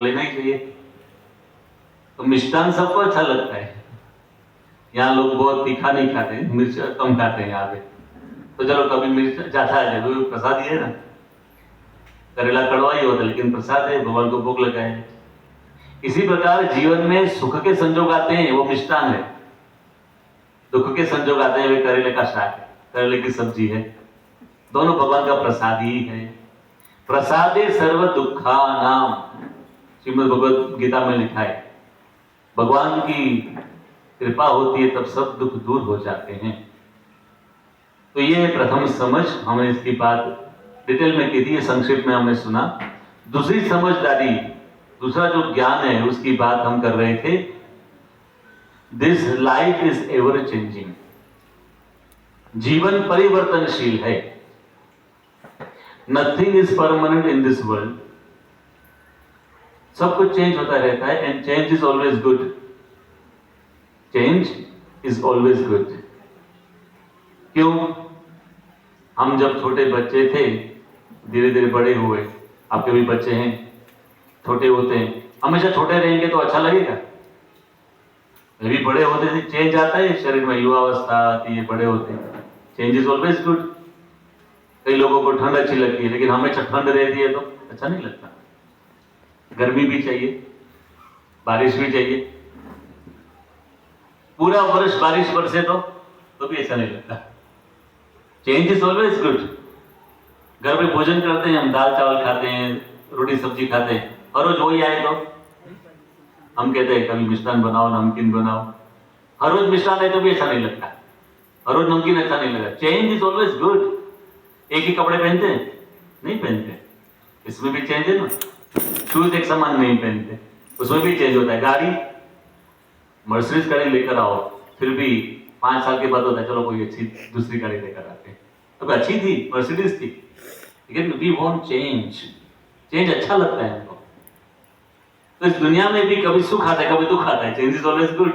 लेना ही चाहिए। तो मिष्टान सबको अच्छा लगता है। यहाँ लोग बहुत तीखा नहीं खाते, मिर्च कम खाते हैं यहाँ पे। तो चलो कभी मिर्च ज्यादा है तो प्रसाद ही है ना, करेला कड़वा ही होता है लेकिन प्रसाद है, भगवान को भोग लगा है। इसी प्रकार जीवन में सुख के संजोग आते हैं, वो मिष्टान है। दुख के संजोग आते हैं, वे करेले का शाक है, करेले की सब्जी है। दोनों भगवान का प्रसाद ही है। प्रसादे सर्व दुखा नाम, श्रीमद् भगवद गीता में लिखा है। भगवान की कृपा होती है तब सब दुख दूर हो जाते हैं। तो ये प्रथम समझ, हमने इसकी बात डिटेल में की थी, ये संक्षिप्त में हमने सुना। दूसरी समझदारी, दूसरा जो ज्ञान है उसकी बात हम कर रहे थे। This life is ever changing, जीवन परिवर्तनशील है। Nothing is permanent in this world, सब कुछ चेंज होता रहता है। And change is always good, change is always good. क्यों? हम जब छोटे बच्चे थे, धीरे धीरे बड़े हुए, आपके भी बच्चे हैं, छोटे होते हैं, हमेशा छोटे रहेंगे तो अच्छा लगेगा। अभी बड़े होते थे चेंज आता है शरीर में, युवावस्था आती है, बड़े होते हैं, चेंज इज ऑलवेज गुड। कई लोगों को ठंड अच्छी लगती है, लेकिन हमें ठंड रहती है तो अच्छा नहीं लगता। गर्मी भी चाहिए, बारिश भी चाहिए, पूरा वर्ष बारिश बरसे तो भी अच्छा नहीं लगता। Change is always good. घर में भोजन करते हैं, हम दाल चावल खाते हैं, रोटी सब्जी खाते हैं, हर रोज वही आए तो हम कहते हैं कभी मिष्ठान बनाओ, नमकीन बनाओ। हर रोज मिष्ठान आए तो भी अच्छा नहीं लगता, हर रोज नमकीन अच्छा नहीं लगता। Change is always good. एक ही कपड़े पहनते हैं? नहीं पहनते, इसमें भी चेंज है ना। शूज एक समान नहीं पहनते, उसमें भी चेंज होता है। गाड़ी, मर्सिडीज गाड़ी लेकर आओ, फिर भी 5 साल के बाद होता है चलो कोई अच्छी दूसरी गाड़ी लेकर आते हैं। तो अच्छी थी, मर्सिडीज थी, लेकिन वी वांट चेंज। चेंज अच्छा लगता है हमको। तो इस दुनिया में भी कभी सुख आता है, कभी दुख आता है। Change is always good.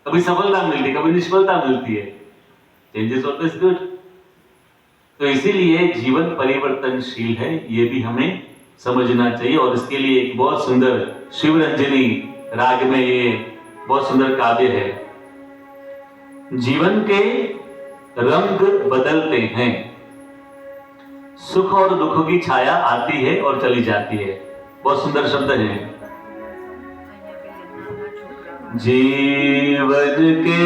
कभी सफलता मिलती है, कभी निष्फलता मिलती है। Change is always good. तो इसीलिए जीवन परिवर्तनशील है, ये भी हमें समझना चाहिए। और इसके लिए एक बहुत सुंदर शिवरंजनी राग में ये बहुत सुंदर काव्य है। जीवन के रंग बदलते हैं, सुख और दुख की छाया आती है और चली जाती है। बहुत सुंदर शब्द है। जीवन के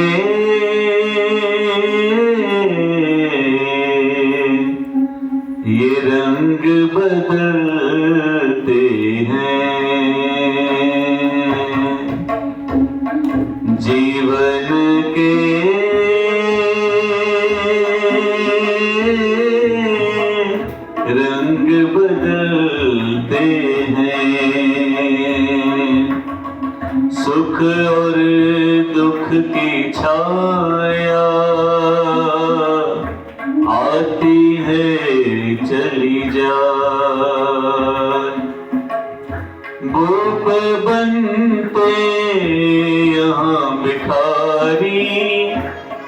ये रंग बदलते हैं, जीवन के रंग बदलते हैं, सुख और दुख की छाया आती है चली जाए। गोप बनते यहाँ भिखारी,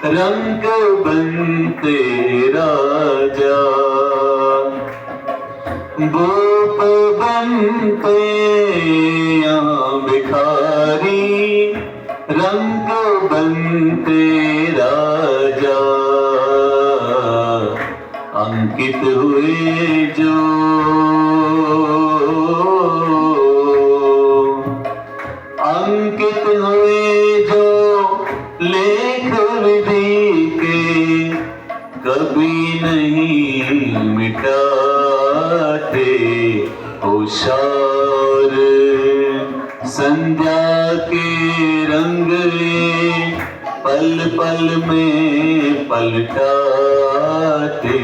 रंग बनते राजा। गोप बनते यहाँ भिखारी, रंग बनते राजा। अंकित हुए जो अंकित हुए जो लेख विधि के, कभी नहीं मिटाते होशार। संध्या के रंग पल पल में पलटाते,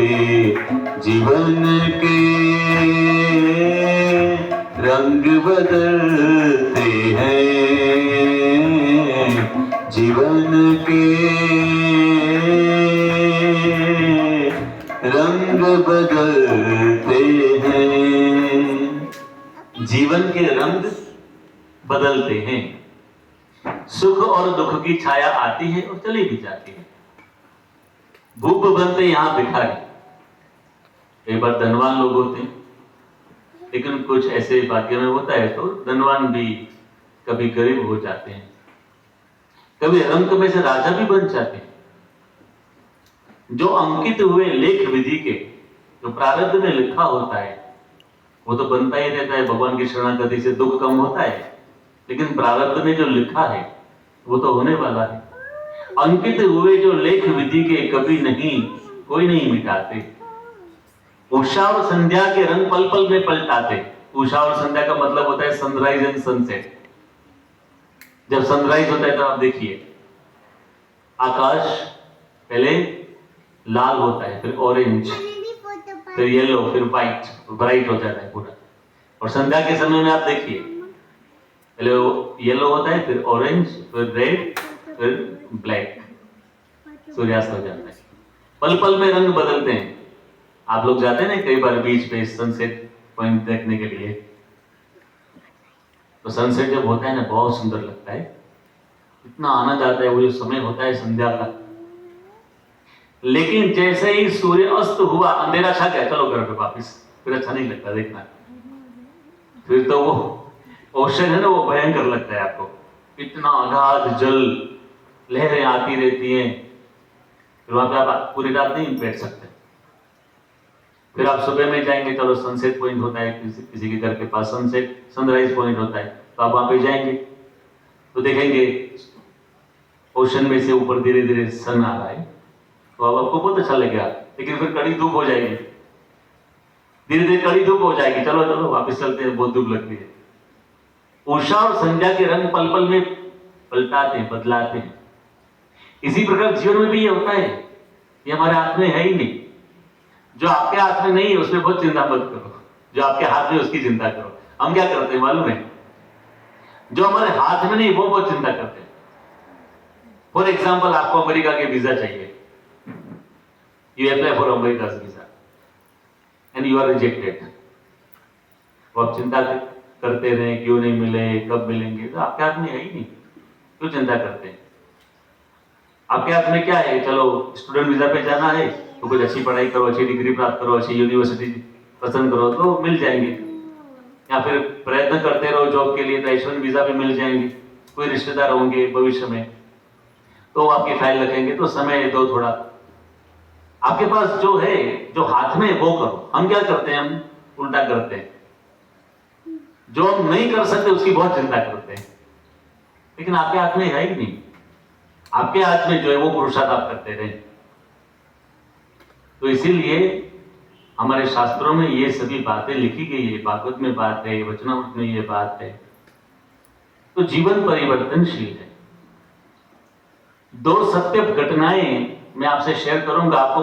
जीवन के रंग बदलते हैं, जीवन के रंग बदलते हैं। जीवन के रंग बदलते हैं, सुख और दुख की छाया आती है और चली भी जाती है। भूप बनते यहां भिखारी। एक बार धनवान लोग होते हैं, लेकिन कुछ ऐसे भाग्य में होता है तो धनवान भी कभी गरीब हो जाते हैं, कभी रंक में से राजा भी बन जाते हैं। जो अंकित हुए लेख विधि के, जो प्रारब्ध में लिखा होता है वो तो बनता ही रहता है। भगवान की शरणागति से दुख कम होता है, लेकिन प्रारब्ध में जो लिखा है वो तो होने वाला है। अंकित हुए जो लेख विधि के कभी नहीं कोई नहीं मिटाते। उषा और संध्या के रंग पल पल में पलटाते। उषा और संध्या का मतलब होता है सनराइज एंड सनसेट। जब सनराइज होता है तो आप देखिए आकाश पहले लाल होता है, फिर ऑरेंज, फिर येलो, फिर व्हाइट, ब्राइट हो जाता है पूरा। और संध्या के समय में आप देखिए पहले येलो होता है, फिर ऑरेंज, फिर रेड, फिर ब्लैक, सूर्यास्त हो जाता है। पल पल में रंग बदलते हैं। आप लोग जाते हैं ना कई बार बीच पे सनसेट पॉइंट देखने के लिए, तो सनसेट जब होता है ना बहुत सुंदर लगता है, इतना आनंद आता है वो जो समय होता है संध्या का। लेकिन जैसे ही सूर्य अस्त हुआ, अंधेरा छा गया, चलो घर पे वापिस, फिर अच्छा नहीं लगता देखना। फिर तो वो ओशन है ना वो भयंकर लगता है आपको, इतना अगाध जल, लहरें आती रहती हैं, फिर वहां पे आप पूरी रात नहीं बैठ सकते। फिर आप सुबह में जाएंगे, चलो सनसेट पॉइंट होता है किसी के घर के पास, सनराइज पॉइंट होता है, तो आप वहां पे जाएंगे तो देखेंगे ओशन में से ऊपर धीरे धीरे सन आ रहा है, तो अब आपको बहुत अच्छा लगेगा। लेकिन फिर कड़ी धूप हो जाएगी, धीरे धीरे कड़ी धूप हो जाएगी, चलो चलो वापस चलते हैं, बहुत धूप लगती है। उषा और संध्या के रंग पल पल में पलटाते हैं, बदलाते हैं। इसी प्रकार जीवन में भी ये होता है, ये हमारे हाथ में है ही नहीं। जो आपके हाथ में नहीं है उसमें बहुत चिंता मत करो, जो आपके हाथ में उसकी चिंता करो। हम क्या करते हैं मालूम है, जो हमारे हाथ में नहीं वो बहुत चिंता करते हैं। फॉर एग्जाम्पल आपको अमेरिका के वीजा चाहिए, you apply for America visa and you are rejected. तो आप चिंता करते रहे क्यों नहीं मिले, कब मिलेंगे, तो आपके हाथ में है ही नहीं, क्यों चिंता करते हैं। आपके हाथ में क्या है, चलो स्टूडेंट वीजा पे जाना है तो कुछ अच्छी पढ़ाई करो, अच्छी डिग्री प्राप्त करो, अच्छी यूनिवर्सिटी पसंद करो तो मिल जाएंगे, या फिर प्रयत्न करते रहो जॉब के लिए तो H1 वीजा पे मिल जाएंगे। कोई रिश्तेदार होंगे भविष्य में तो आपकी फाइल रखेंगे, तो समय दो थोड़ा। आपके पास जो है, जो हाथ में वो करो। हम क्या करते हैं, हम उल्टा करते हैं, जो हम नहीं कर सकते उसकी बहुत चिंता करते हैं, लेकिन आपके हाथ में है ही नहीं। आपके हाथ में जो है वो पुरुषार्थ आप करते रहे। तो इसीलिए हमारे शास्त्रों में ये सभी बातें लिखी गई है, भागवत में बात है, वचनामृत में ये बात है। तो जीवन परिवर्तनशील है। दो सत्य घटनाएं मैं आपसे शेयर करूंगा, आपको